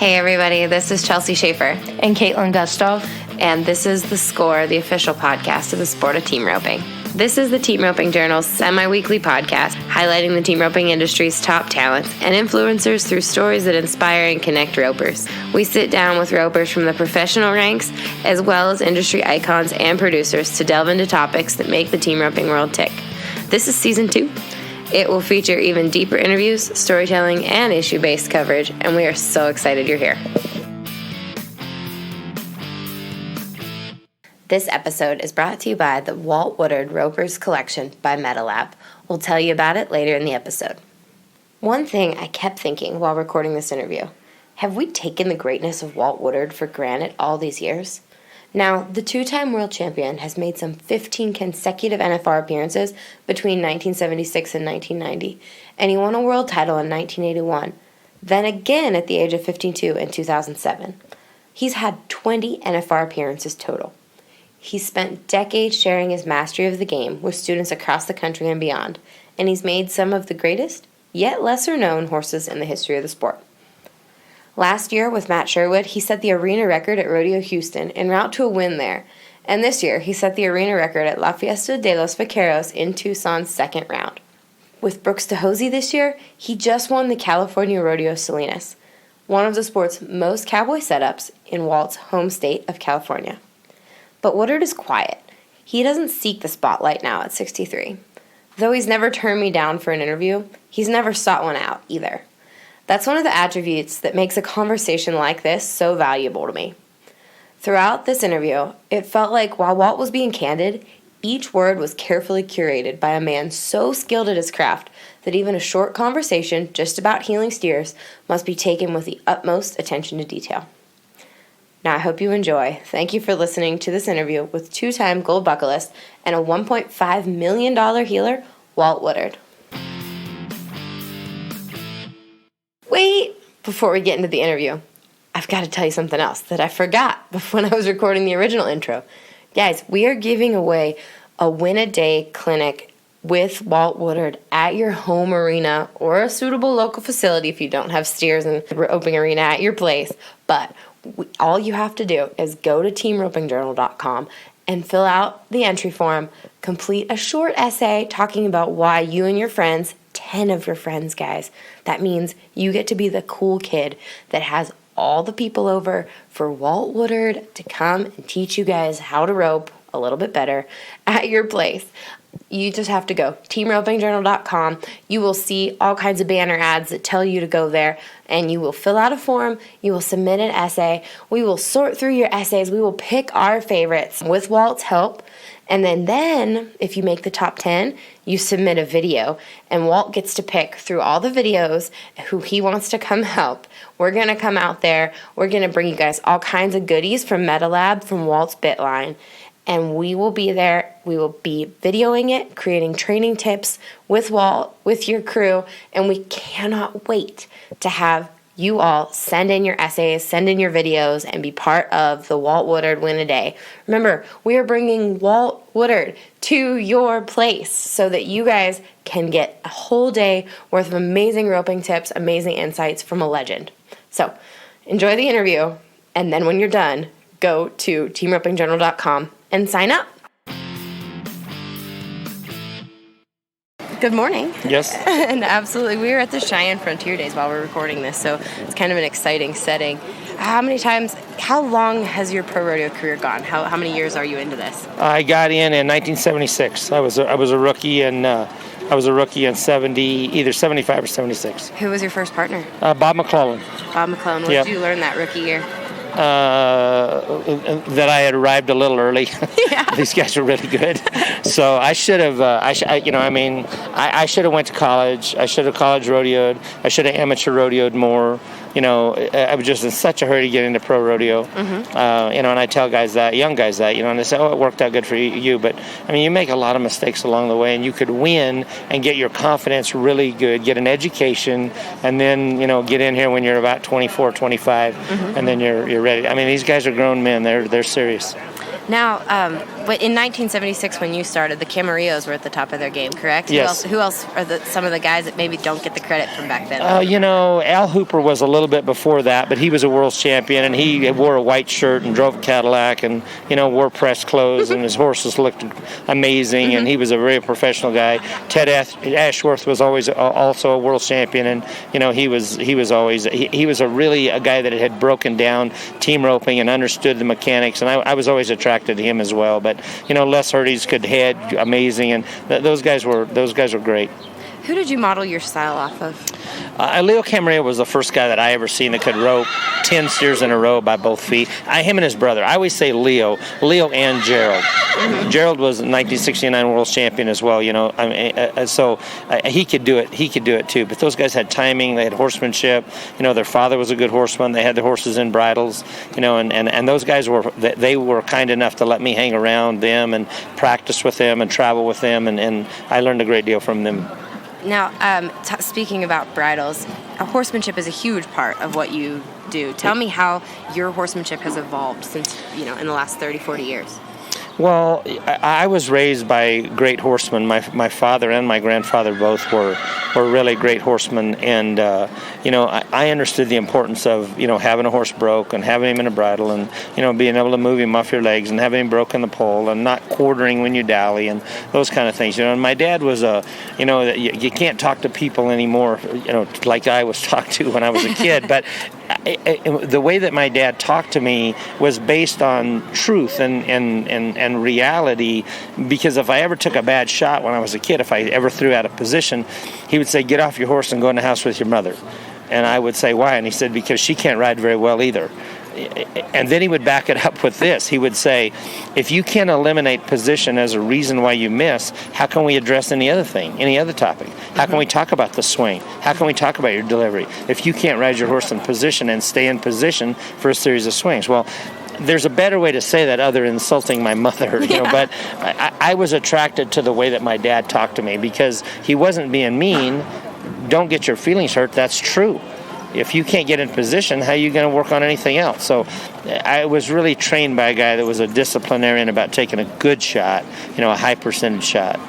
Hey everybody, this is Chelsea Schaefer. And Caitlin Gustav. And this is The Score, the official podcast of the sport of team roping. This is the Team Roping Journal's semi-weekly podcast highlighting the team roping industry's top talent and influencers through stories that inspire and connect ropers. We sit down with ropers from the professional ranks as well as industry icons and producers to delve into topics that make the team roping world tick. This is Season 2. It will feature even deeper interviews, storytelling, and issue-based coverage, and we are so excited you're here. This episode is brought to you by the Walt Woordard Ropers Collection by MetaLab. We'll tell you about it later in the episode. One thing I kept thinking while recording this interview, have we taken the greatness of Walt Woordard for granted all these years? Now, the two-time world champion has made some 15 consecutive NFR appearances between 1976 and 1990, and he won a world title in 1981, then again at the age of 52 in 2007. He's had 20 NFR appearances total. He's spent decades sharing his mastery of the game with students across the country and beyond, and he's made some of the greatest, yet lesser-known horses in the history of the sport. Last year, with Matt Sherwood, he set the arena record at Rodeo Houston en route to a win there. And this year, he set the arena record at La Fiesta de los Vaqueros in Tucson's second round. With Brooks DeHosey this year, he just won the California Rodeo Salinas, one of the sport's most cowboy setups in Walt's home state of California. But Woodard is quiet. He doesn't seek the spotlight now at 63. Though he's never turned me down for an interview, he's never sought one out either. That's one of the attributes that makes a conversation like this so valuable to me. Throughout this interview, it felt like while Walt was being candid, each word was carefully curated by a man so skilled at his craft that even a short conversation just about healing steers must be taken with the utmost attention to detail. Now, I hope you enjoy. Thank you for listening to this interview with two-time gold buckalist and a $1.5 million healer, Walt Woordard. Wait! Before we get into the interview, I've got to tell you something else that I forgot when I was recording the original intro. Guys, we are giving away a win-a-day clinic with Walt Woordard at your home arena or a suitable local facility if you don't have steers and roping arena at your place. But all you have to do is go to teamropingjournal.com and fill out the entry form, complete a short essay talking about why you and your friends, 10 of your friends, guys, that means you get to be the cool kid that has all the people over for Walt Woordard to come and teach you guys how to rope a little bit better at your place. You just have to go teamropingjournal.com. You will see all kinds of banner ads that tell you to go there, and you will fill out a form. You will submit an essay. We will sort through your essays. We will pick our favorites with Walt's help. And then, if you make the top 10, you submit a video, and Walt gets to pick through all the videos who he wants to come help. We're going to come out there. We're going to bring you guys all kinds of goodies from MetaLab, from Walt's Bitline, and we will be there. We will be videoing it, creating training tips with Walt, with your crew, and we cannot wait to have you all send in your essays, send in your videos, and be part of the Walt Woordard Win-A-Day. Remember, we are bringing Walt Woordard to your place so that you guys can get a whole day worth of amazing roping tips, amazing insights from a legend. So, enjoy the interview, and then when you're done, go to teamropingjournal.com and sign up. Good morning. Yes. And absolutely, we were at the Cheyenne Frontier Days while we're recording this, so it's kind of an exciting setting. How long has your pro rodeo career gone? How many years are you into this? I got in 1976. I was a rookie, and I was a rookie in either 75 or 76. Who was your first partner? Bob McClellan. Bob McClellan. What did you learn that rookie year? That I had arrived a little early. Yeah. These guys are really good. So I should have, I should have went to college. I should have college rodeoed. I should have amateur rodeoed more. I was just in such a hurry to get into pro rodeo. Mm-hmm. And I tell guys that, young guys that, and they say, oh, it worked out good for you. But, you make a lot of mistakes along the way, and you could win and get your confidence really good, get an education, and then, get in here when you're about 24, 25, mm-hmm. and then you're ready. These guys are grown men. They're serious. Now, But in 1976, when you started, the Camarillos were at the top of their game, correct? Yes. Who else are some of the guys that maybe don't get the credit from back then? Al Hooper was a little bit before that, but he was a world champion, and he wore a white shirt and drove a Cadillac and, wore pressed clothes, and his horses looked amazing, and he was a very professional guy. Ted Ashworth was always also a world champion, and, he was a guy that had broken down team roping and understood the mechanics, and I was always attracted to him as well. But Les Hurdy's could head amazing, and those guys were great. Who did you model your style off of? Leo Camarillo was the first guy that I ever seen that could rope 10 steers in a row by both feet. Him and his brother. I always say Leo and Gerald. Mm-hmm. Gerald was a 1969 world champion as well. So he could do it. He could do it too. But those guys had timing. They had horsemanship. Their father was a good horseman. They had the horses in bridles. And those guys were kind enough to let me hang around them and practice with them and travel with them. And I learned a great deal from them. Now, speaking about bridles, horsemanship is a huge part of what you do. Tell me how your horsemanship has evolved since, in the last 30, 40 years. Well, I was raised by great horsemen. My father and my grandfather both were really great horsemen, and I understood the importance of having a horse broke and having him in a bridle, and being able to move him off your legs and having him broken the pole and not quartering when you dally and those kind of things. And my dad was you can't talk to people anymore, like I was talked to when I was a kid, but the way that my dad talked to me was based on truth and reality, because if I ever took a bad shot when I was a kid, if I ever threw out of position, he would say, "Get off your horse and go in the house with your mother." And I would say, "Why?" And he said, "Because she can't ride very well either." And then he would back it up with this. He would say, if you can't eliminate position as a reason why you miss, how can we address any other thing, any other topic? How can we talk about the swing? How can we talk about your delivery? If you can't ride your horse in position and stay in position for a series of swings. Well, there's a better way to say that other than insulting my mother, but I was attracted to the way that my dad talked to me, because he wasn't being mean. Don't get your feelings hurt. That's true. If you can't get in position, how are you going to work on anything else? So I was really trained by a guy that was a disciplinarian about taking a good shot, a high percentage shot.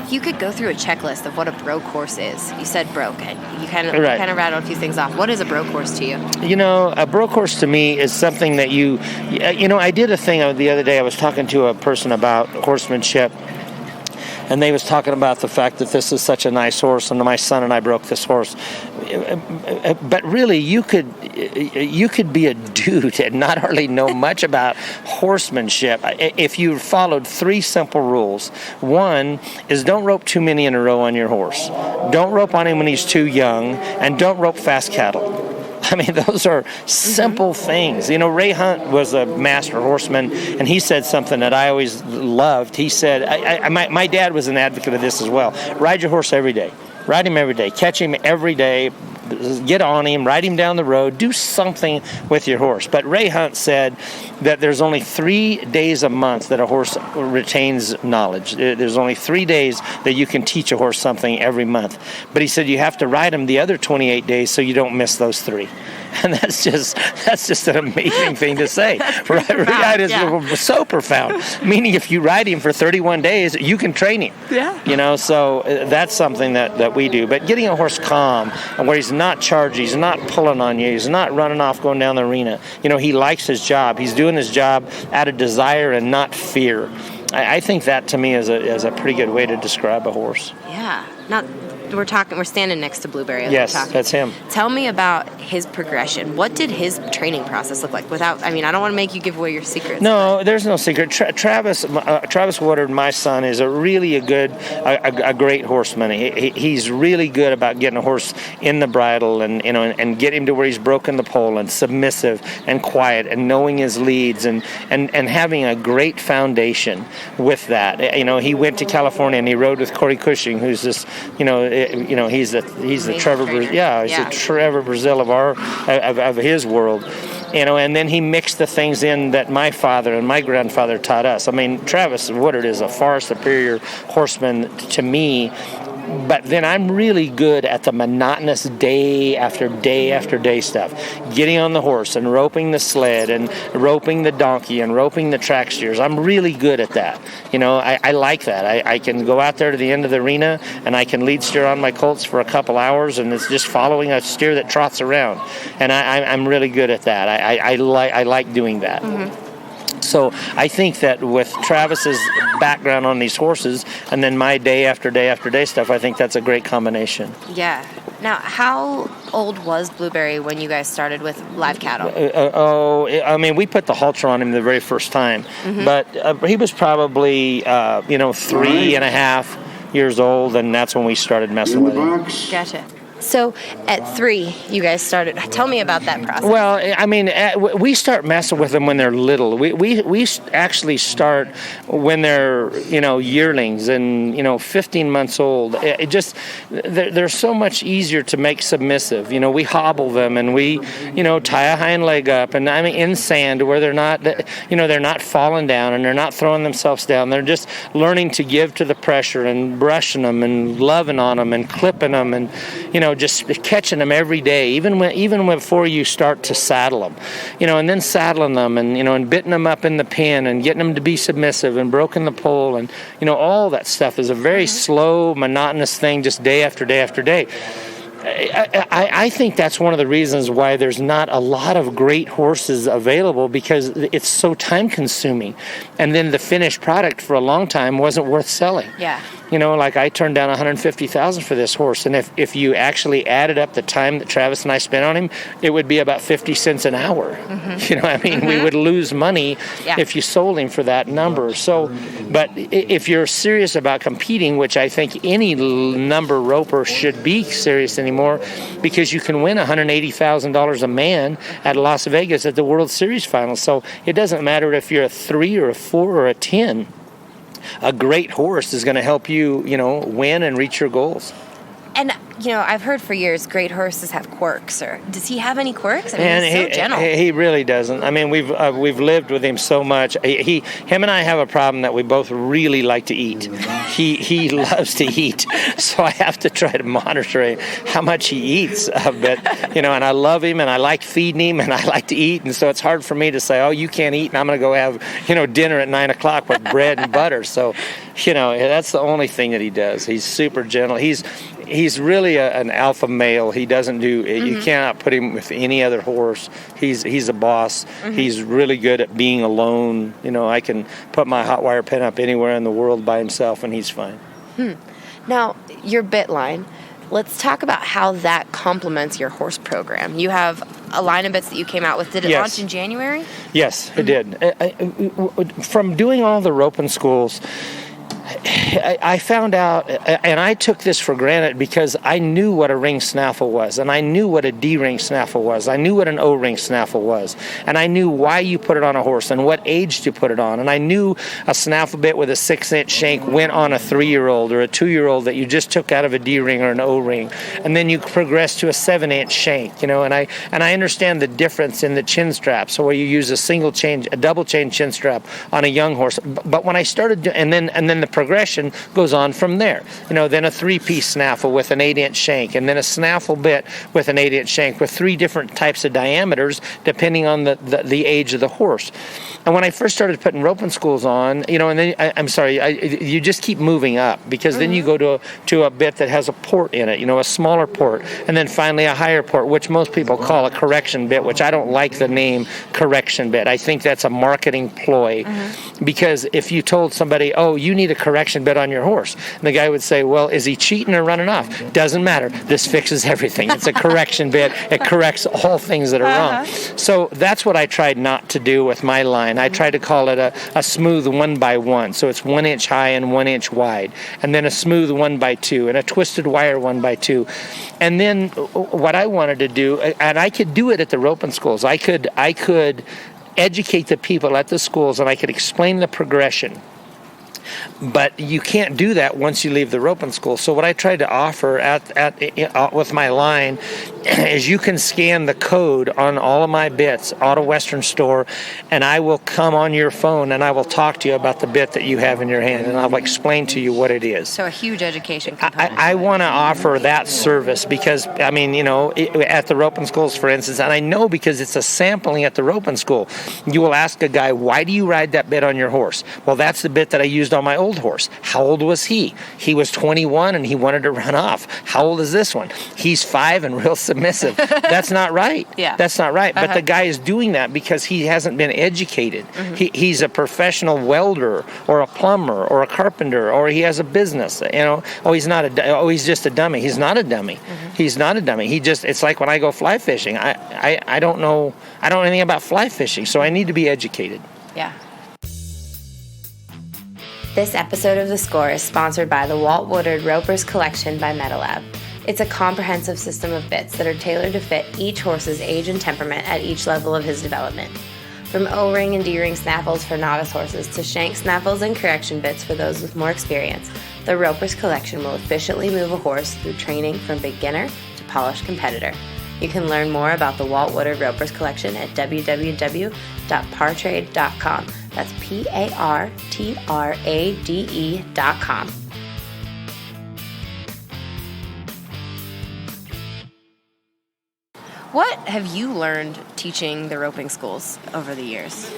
If you could go through a checklist of what a broke horse is. You said broke. You kind of rattled a few things off. What is a broke horse to you? A broke horse to me is something that I did a thing the other day. I was talking to a person about horsemanship, and they was talking about the fact that this is such a nice horse, and my son and I broke this horse. But really, you could be a dude and not hardly know much about horsemanship if you followed 3 simple rules. One is don't rope too many in a row on your horse. Don't rope on him when he's too young, and don't rope fast cattle. I mean, those are simple things. Ray Hunt was a master horseman, and he said something that I always loved. He said, my dad was an advocate of this as well. Ride your horse every day. Ride him every day. Catch him every day. Get on him. Ride him down the road. Do something with your horse. But Ray Hunt said that there's only 3 days a month that a horse retains knowledge. There's only 3 days that you can teach a horse something every month. But he said you have to ride him the other 28 days so you don't miss those 3. And that's just an amazing thing to say. Right is so profound. Meaning, if you ride him for 31 days, you can train him. Yeah. So that's something that we do. But getting a horse calm, and where he's not charging, he's not pulling on you, he's not running off going down the arena. He likes his job. He's doing his job out of desire and not fear. I think that to me is a pretty good way to describe a horse. Yeah. Now, we're standing next to Blueberry as yes, we're talking. That's him. Tell me about his progression. What did his training process look like? I don't want to make you give away your secrets. No, there's no secret. Travis Woodard, my son, is a great horseman. He's really good about getting a horse in the bridle and get him to where he's broken the pole and submissive and quiet and knowing his leads and having a great foundation with that. He went to California and he rode with Corey Cushing, who's this, he's the Trevor, the Trevor Brazil of his world, and then he mixed the things in that my father and my grandfather taught us. I mean, Travis Woodard is a far superior horseman to me But then I'm really good at the monotonous day after day after day stuff. Getting on the horse and roping the sled and roping the donkey and roping the track steers. I'm really good at that. I like that. I can go out there to the end of the arena and I can lead steer on my colts for a couple hours, and it's just following a steer that trots around. And I'm really good at that. I like doing that. Mm-hmm. So I think that with Travis's background on these horses and then my day after day after day stuff, I think that's a great combination. Yeah. Now, how old was Blueberry when you guys started with live cattle? We put the halter on him the very first time, mm-hmm. but he was probably, 3.5 years old, and that's when we started messing with him. Gotcha. So at 3, you guys started. Tell me about that process. Well, we start messing with them when they're little. We actually start when they're yearlings and 15 months old. They're so much easier to make submissive. We hobble them and we tie a hind leg up and in sand where they're not falling down and they're not throwing themselves down. They're just learning to give to the pressure and brushing them and loving on them and clipping them and just catching them every day, even before you start to saddle them, and then saddling them and bitting them up in the pen and getting them to be submissive and broken the pole and all that stuff is a very slow, monotonous thing, just day after day after day. I think that's one of the reasons why there's not a lot of great horses available, because it's so time consuming, and then the finished product for a long time wasn't worth selling. Yeah. Like I turned down $150,000 for this horse, and if you actually added up the time that Travis and I spent on him, it would be about 50 cents an hour. Mm-hmm. Mm-hmm. We would lose money if you sold him for that number. So, but if you're serious about competing, which I think any number roper should be serious anymore, because you can win $180,000 a man at Las Vegas at the World Series finals. So it doesn't matter if you're a 3 or a 4 or a 10. A great horse is going to help you, win and reach your goals. And, I've heard for years great horses have quirks. Or does he have any quirks? He's so gentle. He really doesn't. We've lived with him so much. Him and I have a problem that we both really like to eat. He loves to eat, so I have to try to monitor how much he eats. And I love him, and I like feeding him, and I like to eat, and so it's hard for me to say, oh, you can't eat, and I'm going to go have dinner at 9 o'clock with bread and butter. So, that's the only thing that he does. He's super gentle. He's really an alpha male. He doesn't do. Mm-hmm. You cannot put him with any other horse. He's a boss. Mm-hmm. He's really good at being alone. I can put my hot wire pen up anywhere in the world by himself, and he's fine. Now, your bit line. Let's talk about how that complements your horse program. You have a line of bits that you came out with. Did it launch in January? Yes, it did. From doing all the roping schools, I found out, and I took this for granted because I knew what a ring snaffle was, and I knew what a D-ring snaffle was. I knew what an O-ring snaffle was, and I knew why you put it on a horse and what age to put it on, and I knew a snaffle bit with a 6-inch shank went on a 3-year-old or a 2-year-old that you just took out of a D-ring or an O-ring, and then you progress to a 7-inch shank, and I understand the difference in the chin strap, so where you use a double chain chin strap on a young horse, but when I started, and then the progression goes on from there. Then a 3-piece snaffle with an 8-inch shank, and then a snaffle bit with an 8-inch shank with 3 different types of diameters depending on the age of the horse. And when I first started putting roping schools on, and then you just keep moving up, because then you go to a bit that has a port in it, a smaller port, and then finally a higher port, which most people call a correction bit, which I don't like the name correction bit. I think that's a marketing ploy, because if you told somebody, oh, you need a correction bit on your horse, and the guy would say, well, is he cheating or running off? Doesn't matter. This fixes everything. It's a correction bit. It corrects all things that are wrong. So that's what I tried not to do with my line. I tried to call it a smooth 1x1. So it's 1 inch high and 1 inch wide, and then a smooth 1x2 and a twisted wire 1x2. And then what I wanted to do, and I could do it at the roping schools. I could educate the people at the schools, and I could explain the progression. But you can't do that once you leave the roping school. So what I tried to offer with my line is you can scan the code on all of my bits, Auto Western Store, and I will come on your phone and I will talk to you about the bit that you have in your hand, and I'll explain to you what it is. So a huge education component. I want to offer that service because, I mean, at the roping schools, for instance, and I know because it's a sampling at the roping school, you will ask a guy, why do you ride that bit on your horse? Well, that's the bit that I used on my old horse. How old was he? He was 21 and he wanted to run off. How old is this one? He's 5 and real submissive. That's not right. Yeah. That's not right. But the guy is doing that because he hasn't been educated. He's a professional welder or a plumber or a carpenter, or he has a business. He's just a dummy. He's not a dummy. He's not a dummy. It's like when I go fly fishing. I don't know anything about fly fishing, so I need to be educated. Yeah. This episode of The Score is sponsored by the Walt Woordard Ropers Collection by MetaLab. It's a comprehensive system of bits that are tailored to fit each horse's age and temperament at each level of his development. From O-ring and D-ring snaffles for novice horses to shank snaffles and correction bits for those with more experience, the Ropers Collection will efficiently move a horse through training from beginner to polished competitor. You can learn more about the Walt Woodard Ropers Collection at www.Partrade.com. That's Partrade.com. What have you learned teaching the roping schools over the years?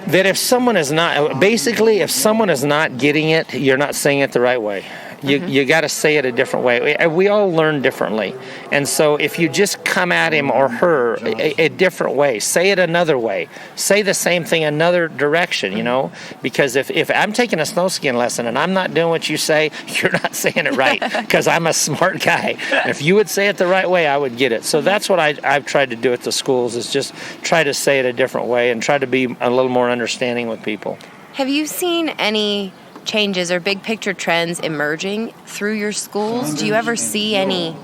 That if someone is not getting it, you're not saying it the right way. You got to say it a different way. We all learn differently. And so if you just come at him or her a different way, say it another way, say the same thing another direction, because if I'm taking a snowskin lesson and I'm not doing what you say, you're not saying it right, because I'm a smart guy. If you would say it the right way, I would get it. So that's what I've tried to do at the schools, is just try to say it a different way and try to be a little more understanding with people. Have you seen any changes or big picture trends emerging through your schools? Do you ever see anything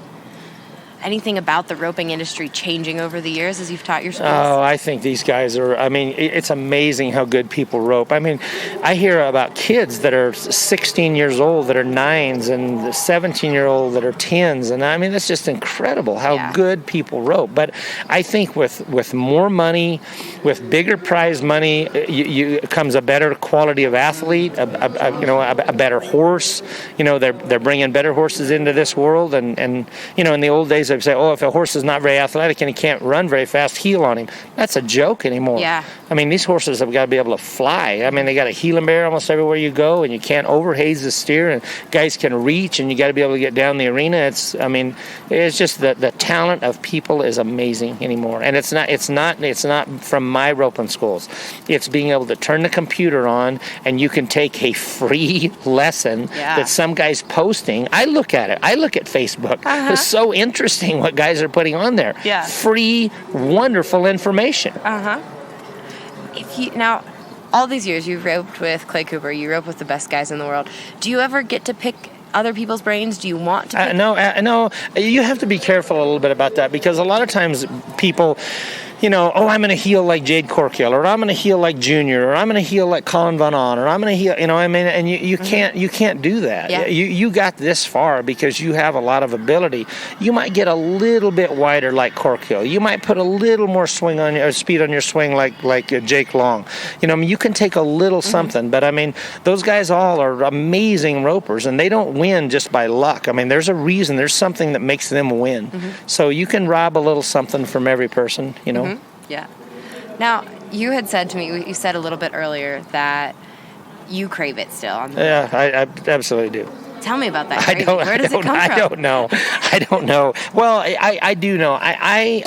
about the roping industry changing over the years as you've taught your schools? Oh, I think these guys it's amazing how good people rope. I mean, I hear about kids that are 16 years old that are 9s and 17-year-old that are 10s. And I mean, it's just incredible how good people rope. But I think with more money, with bigger prize money, comes a better quality of athlete, a better horse. They're bringing better horses into this world. And in the old days, they'd say, if a horse is not very athletic and he can't run very fast, heel on him. That's a joke anymore. Yeah. I mean, these horses have got to be able to fly. I mean, they got a heel and bear almost everywhere you go, and you can't overhaze the steer, and guys can reach, and you got to be able to get down the arena. It's just the talent of people is amazing anymore. And it's not from my roping schools. It's being able to turn the computer on, and you can take a free lesson that some guy's posting. I look at it. I look at Facebook. It's so interesting what guys are putting on there. Yeah. Free, wonderful information. Now, all these years you've roped with Clay Cooper, you rope with the best guys in the world. Do you ever get to pick other people's brains? Do you want to pick? No. You have to be careful a little bit about that, because a lot of times people, I'm going to heel like Jade Corkill, or I'm going to heel like Junior, or I'm going to heel like Colin Van On, or I'm going to heel, and you can't do that. Yeah. You got this far because you have a lot of ability. You might get a little bit wider like Corkill. You might put a little more speed on your swing like Jake Long. You can take a little something, but those guys all are amazing ropers, and they don't win just by luck. There's a reason. There's something that makes them win. So you can rob a little something from every person. Yeah. Now, you had said to me, you said a little bit earlier that you crave it still. Yeah, I absolutely do. Tell me about that craving. Where does it come from? I don't know. Well, I do know. I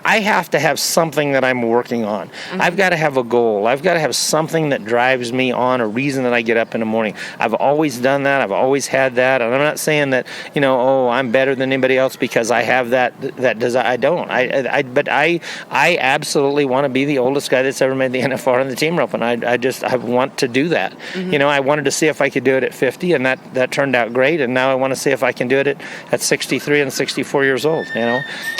have to have something that I'm working on. I've got to have a goal. I've got to have something that drives me on, a reason that I get up in the morning. I've always done that. I've always had that. And I'm not saying that, I'm better than anybody else because I have that desire. I don't. But I absolutely want to be the oldest guy that's ever made the NFR in the team rope. And I want to do that. I wanted to see if I could do it at 50, and that it turned out great, and now I want to see if I can do it at 63 and 64 years old.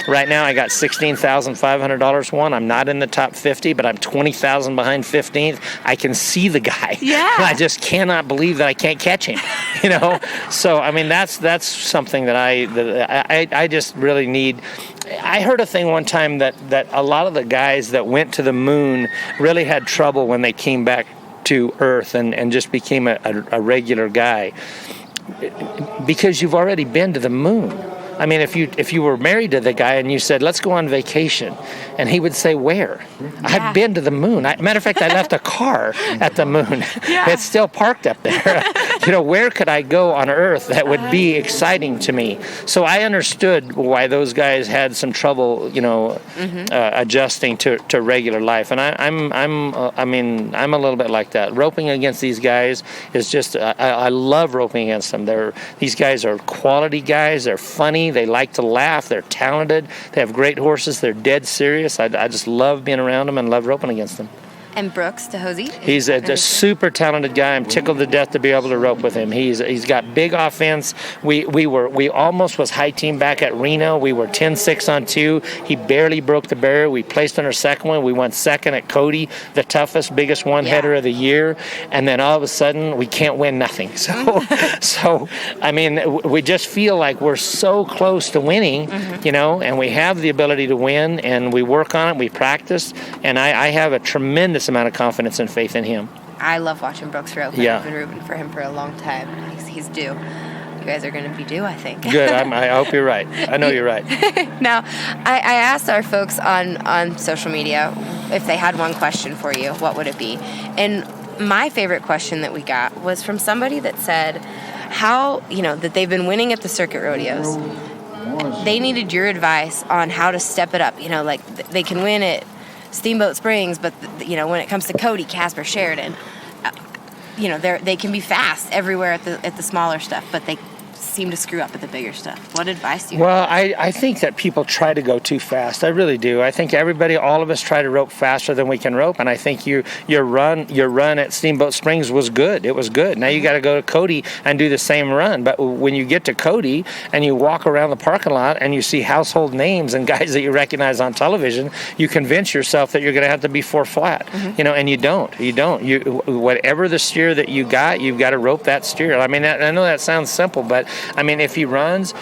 Right now I got $16,500 won. I'm not in the top 50, but I'm 20,000 behind 15th. I can see the guy. Yeah. I just cannot believe that I can't catch him. So I mean that's something that I just really need. I heard a thing one time that a lot of the guys that went to the moon really had trouble when they came back to Earth and just became a regular guy, because you've already been to the moon. I mean, if you were married to the guy and you said, let's go on vacation, and he would say, where? Yeah. I've been to the moon. Matter of fact, I left a car at the moon. Yeah. It's still parked up there. Where could I go on Earth that would be exciting to me? So I understood why those guys had some trouble, adjusting to regular life. And I'm a little bit like that. Roping against these guys is just, I love roping against them. These guys are quality guys. They're funny. They like to laugh. They're talented. They have great horses. They're dead serious. I just love being around them and love roping against them. And Brooks DeHosie? He's a super talented guy. I'm tickled to death to be able to rope with him. He's got big offense. We almost was high team back at Reno. We were 10-6 on 2. He barely broke the barrier. We placed on our second one. We went second at Cody, the biggest one-header of the year. And then all of a sudden, we can't win nothing. So I mean, we just feel like we're so close to winning, and we have the ability to win, and we work on it. We practice, and I have a tremendous amount of confidence and faith in him. I love watching Brooks rope. Yeah. I've been rooting for him for a long time. He's due. You guys are going to be due, I think. Good. I hope you're right. I know you're right. Now, I asked our folks on social media if they had one question for you, what would it be? And my favorite question that we got was from somebody that said how, that they've been winning at the circuit rodeos. They needed your advice on how to step it up. Like they can win at Steamboat Springs, but when it comes to Cody, Casper, Sheridan, they can be fast everywhere at the smaller stuff, but they seem to screw up at the bigger stuff. What advice do you have? Well, I think that people try to go too fast. I really do. I think all of us try to rope faster than we can rope, and I think your run at Steamboat Springs was good. It was good. Now you got to go to Cody and do the same run. But when you get to Cody and you walk around the parking lot and you see household names and guys that you recognize on television, you convince yourself that you're going to have to be 4 flat. And you don't. Whatever the steer that you got, you've got to rope that steer. I mean, I know that sounds simple, but I mean, if he runs,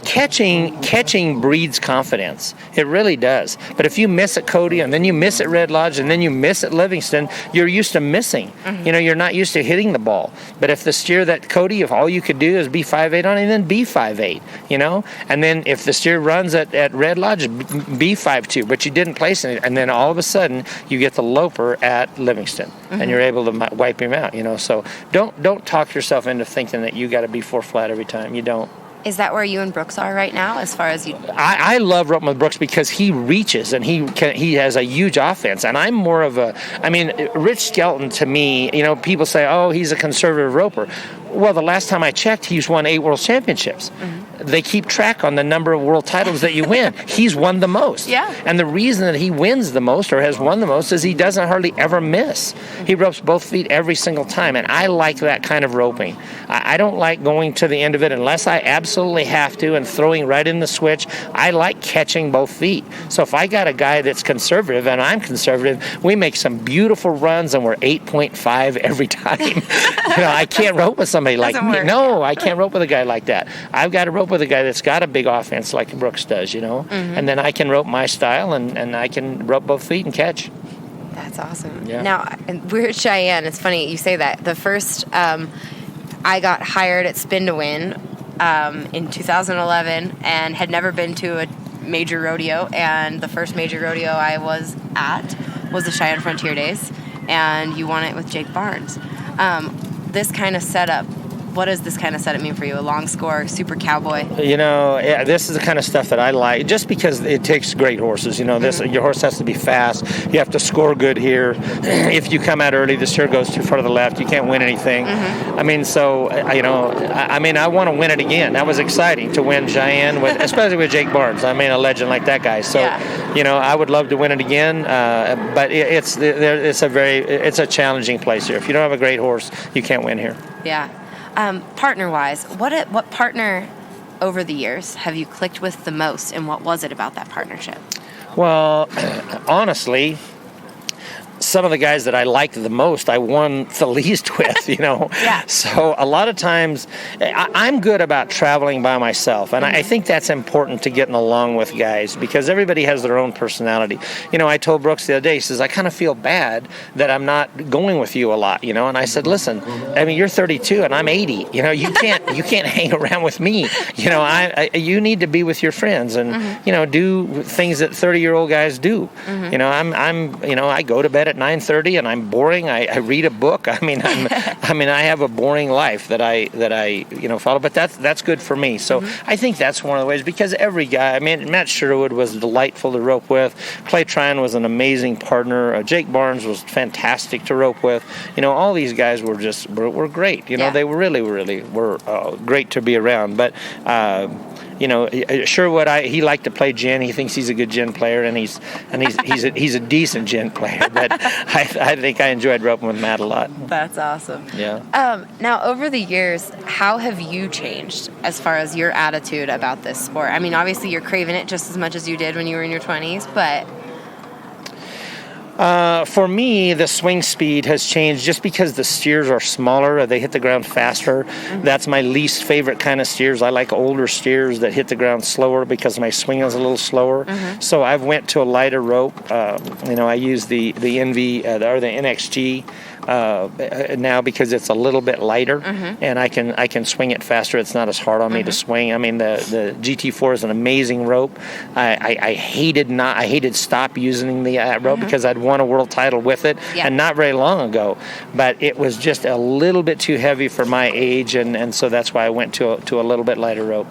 catching breeds confidence. It really does. But if you miss at Cody and then you miss at Red Lodge and then you miss at Livingston, you're used to missing. You're not used to hitting the ball. But if the steer that Cody, if all you could do is be 5'8" on him, then be 5'8", And then if the steer runs at Red Lodge, be 5'2", but you didn't place it. And then all of a sudden, you get the loper at Livingston, and you're able to wipe him out, So don't talk yourself into thinking that you got to be 4 flat every time. You don't. Is that where you and Brooks are right now, as far as you? I love roping with Brooks because he reaches and he has a huge offense, and I'm more of Rich Skelton to me. People say, oh, he's a conservative roper. Well, the last time I checked, he's won 8 world championships. They keep track on the number of world titles that you win. He's won the most. Yeah. And the reason that he wins the most or has won the most is he doesn't hardly ever miss. He ropes both feet every single time, and I like that kind of roping. I don't like going to the end of it unless I absolutely have to and throwing right in the switch. I like catching both feet. So if I got a guy that's conservative and I'm conservative, we make some beautiful runs and we're 8.5 every time. I can't rope with somebody like me. No, I can't rope with a guy like that. I've got to rope with a guy that's got a big offense like Brooks does, and then I can rope my style and I can rope both feet and catch. That's awesome. Yeah. Now, we're at Cheyenne. It's funny you say that. The first, I got hired at Spin to Win in 2011 and had never been to a major rodeo, and the first major rodeo I was at was the Cheyenne Frontier Days, and you won it with Jake Barnes. This kind of setup, what does this kind of setup mean for you? A long score, super cowboy? This is the kind of stuff that I like, just because it takes great horses. Your horse has to be fast. You have to score good here. If you come out early, the steer goes too far to the left. You can't win anything. I want to win it again. That was exciting to win Cheyenne, especially with Jake Barnes. a legend like that guy. So, I would love to win it again. But it's a challenging place here. If you don't have a great horse, you can't win here. Yeah. Partner-wise, what partner over the years have you clicked with the most, and what was it about that partnership? Well, honestly, some of the guys that I liked the most, I won the least with, Yeah. So a lot of times, I'm good about traveling by myself, and I think that's important to getting along with guys, because everybody has their own personality. I told Brooks the other day, he says, I kind of feel bad that I'm not going with you a lot, and I said, listen, you're 32 and I'm 80, you can't hang around with me, you need to be with your friends and, do things that 30-year-old guys do. I go to bed at 9:30 and I'm boring. I read a book. I have a boring life that I follow, but that's good for me. So I think that's one of the ways, because every guy, Matt Sherwood was delightful to rope with. Clay Tryon was an amazing partner. Jake Barnes was fantastic to rope with. All these guys were great. They really were great to be around. But Sherwood, he liked to play gin. He thinks he's a good gin player, and he's a decent gin player. But I think I enjoyed roping with Matt a lot. That's awesome. Yeah. Now, over the years, how have you changed as far as your attitude about this sport? Obviously, you're craving it just as much as you did when you were in your 20s, but... For me, the swing speed has changed just because the steers are smaller. They hit the ground faster. That's my least favorite kind of steers. I like older steers that hit the ground slower because my swing is a little slower. So I've went to a lighter rope. I use the NV or the NXG now because it's a little bit lighter, and I can swing it faster. It's not as hard on me to swing. The GT4 is an amazing rope. I hated stop using the rope because I'd won a world title with it, and not very long ago. But it was just a little bit too heavy for my age, and so that's why I went to a little bit lighter rope.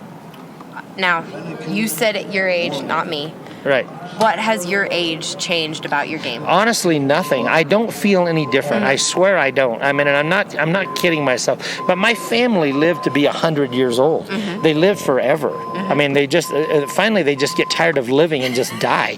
Now, you said at your age, not me. Right. What has your age changed about your game? Honestly, nothing. I don't feel any different. I swear I don't. And I'm not kidding myself. But my family lived to be 100 years old. They live forever. They just finally they just get tired of living and just die.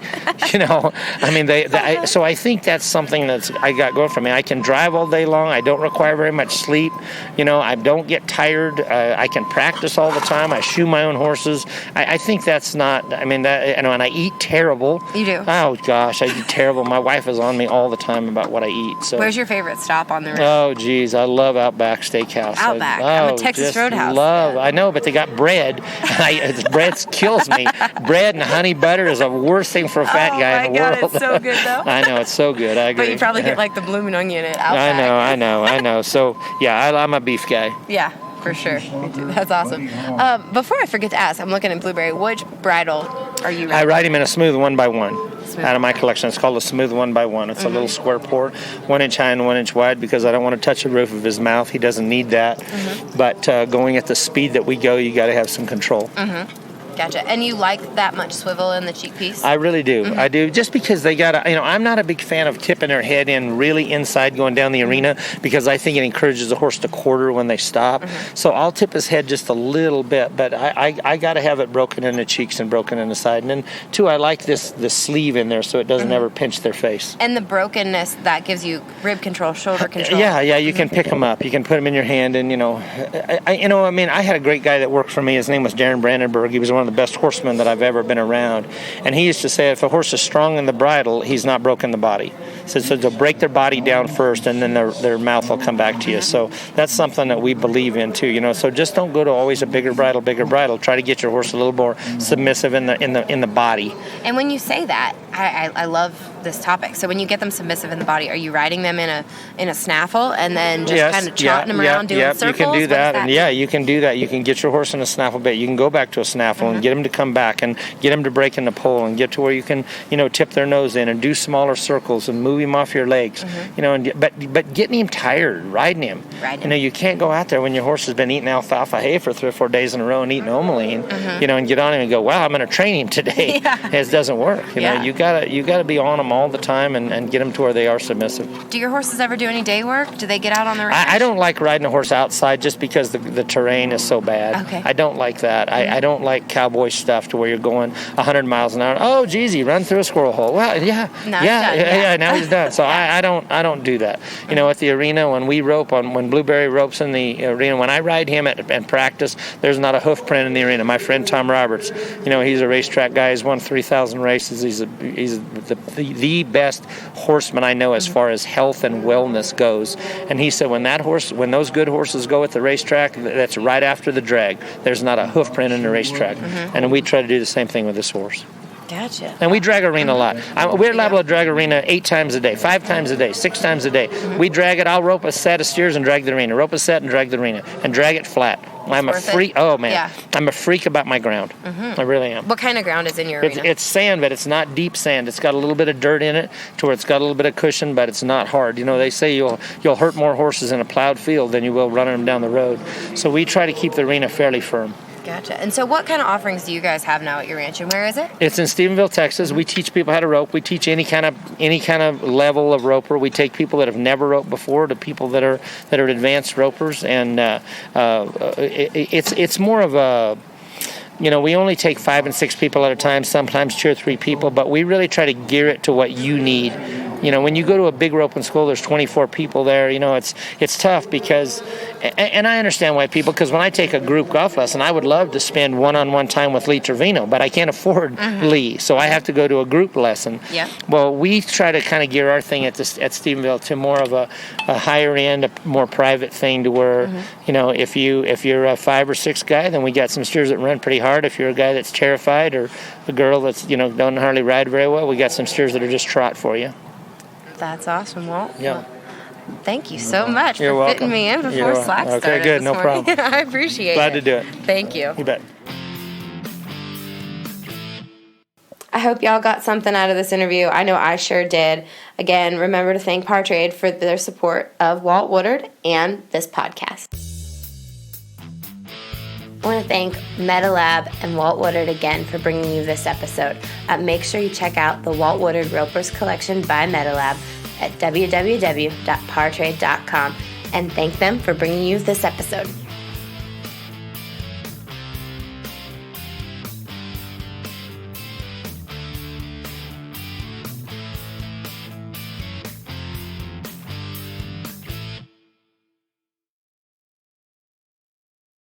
So I think that's something I got going for me. I can drive all day long. I don't require very much sleep. I don't get tired. I can practice all the time. I shoe my own horses. I think that's not. And I eat terrible. You do? Oh gosh, I eat terrible. My wife is on me all the time about what I eat. So. Where's your favorite stop on the road? Oh geez, I love Outback Steakhouse. Outback. I'm a Texas Roadhouse. I know, but they got bread. Bread kills me. Bread and honey butter is the worst thing for a fat guy in the world. It's so good though. I know, it's so good. I agree. But you probably get like the blooming onion at Outback. I know. So yeah, I'm a beef guy. Yeah. For sure. That's awesome. Before I forget to ask, I'm looking at Blueberry. Which bridle are you riding? I ride him in a smooth 1x1 out of my collection. It's called a smooth 1x1. It's a little square port, 1 inch high and 1 inch wide, because I don't want to touch the roof of his mouth. He doesn't need that. But going at the speed that we go, you got to have some control. Gotcha. And you like that much swivel in the cheek piece? I really do. I do. Just because they got to, I'm not a big fan of tipping their head in really inside going down the arena, because I think it encourages the horse to quarter when they stop. So I'll tip his head just a little bit, but I got to have it broken in the cheeks and broken in the side. And then, too, I like the sleeve in there so it doesn't ever pinch their face. And the brokenness, that gives you rib control, shoulder control. Yeah, you can pick them up. You can put them in your hand, and, I had a great guy that worked for me. His name was Darren Brandenburg. He was one of the best horsemen that I've ever been around, and he used to say if a horse is strong in the bridle, he's not broken the body. So they'll break their body down first, and then their mouth will come back to you. So that's something that we believe in too. So just don't go to always a bigger bridle. Try to get your horse a little more submissive in the body. And when you say that, I love this topic. So when you get them submissive in the body, are you riding them in a snaffle and then just kind of trotting them around doing circles? You can do that, and you can do that. You can get your horse in a snaffle bit. You can go back to a snaffle and get him to come back and get him to break in the pole and get to where you can, tip their nose in and do smaller circles and move him off your legs. But getting him tired, riding him. You can't go out there when your horse has been eating alfalfa hay for 3 or 4 days in a row and eating Omaline, and get on him and go, wow, I'm going to train him today. It doesn't work. You gotta be on them all the time and get them to where they are submissive. Do your horses ever do any day work? Do they get out on the range? I don't like riding a horse outside just because the terrain is so bad. Okay. I don't like that. I don't like cowboy stuff to where you're going 100 miles an hour. Oh, geez, he run through a squirrel hole. Well, now he's done. So I don't do that. You know, at the arena when we rope when Blueberry ropes in the arena, when I ride him and practice, there's not a hoof print in the arena. My friend Tom Roberts, you know, he's a racetrack guy. He's won 3,000 races. He's the best horseman I know as far as health and wellness goes. And he said when those good horses go at the racetrack, that's right after the drag. There's not a hoof print in the racetrack. And we try to do the same thing with this horse. Gotcha. And we drag arena a lot. We're liable to drag arena 8 times a day, 5 times a day, 6 times a day. We drag it. I'll rope a set of steers and drag the arena. Rope a set and drag the arena. And drag it flat. I'm a freak. Oh, man. Yeah. I'm a freak about my ground. I really am. What kind of ground is in your arena? It's sand, but it's not deep sand. It's got a little bit of dirt in it to where it's got a little bit of cushion, but it's not hard. You know, they say you'll hurt more horses in a plowed field than you will running them down the road. So we try to keep the arena fairly firm. Gotcha. And so what kind of offerings do you guys have now at your ranch, and where is it? It's in Stephenville, Texas. We teach people how to rope. We teach any kind of level of roper. We take people that have never roped before to people that are advanced ropers, and it's more of a, you know, we only take 5 and 6 people at a time, sometimes 2 or 3 people, but we really try to gear it to what you need. You know, when you go to a big roping school, there's 24 people there. You know, it's tough because, and I understand why people, because when I take a group golf lesson, I would love to spend one-on-one time with Lee Trevino, but I can't afford Lee, so I have to go to a group lesson. Yeah. Well, we try to kind of gear our thing at Stephenville to more of a higher end, a more private thing to where, you know, if you're a 5 or 6 guy, then we got some steers that run pretty hard. If you're a guy that's terrified or a girl that's, you know, don't hardly ride very well, we got some steers that are just trot for you. That's awesome, Walt. Yeah. Well, thank you so much You're for welcome. fitting me in before slack started. Okay, good. No morning. problem. I appreciate Glad it. to do it. Thank you. You bet. I hope y'all got something out of this interview. I know I sure did. Again, remember to thank Partrade for their support of Walt Woordard and this podcast. I want to thank MetaLab and Walt Woodard again for bringing you this episode. Make sure you check out the Walt Woodard Ropers Collection by MetaLab at www.partrade.com and thank them for bringing you this episode.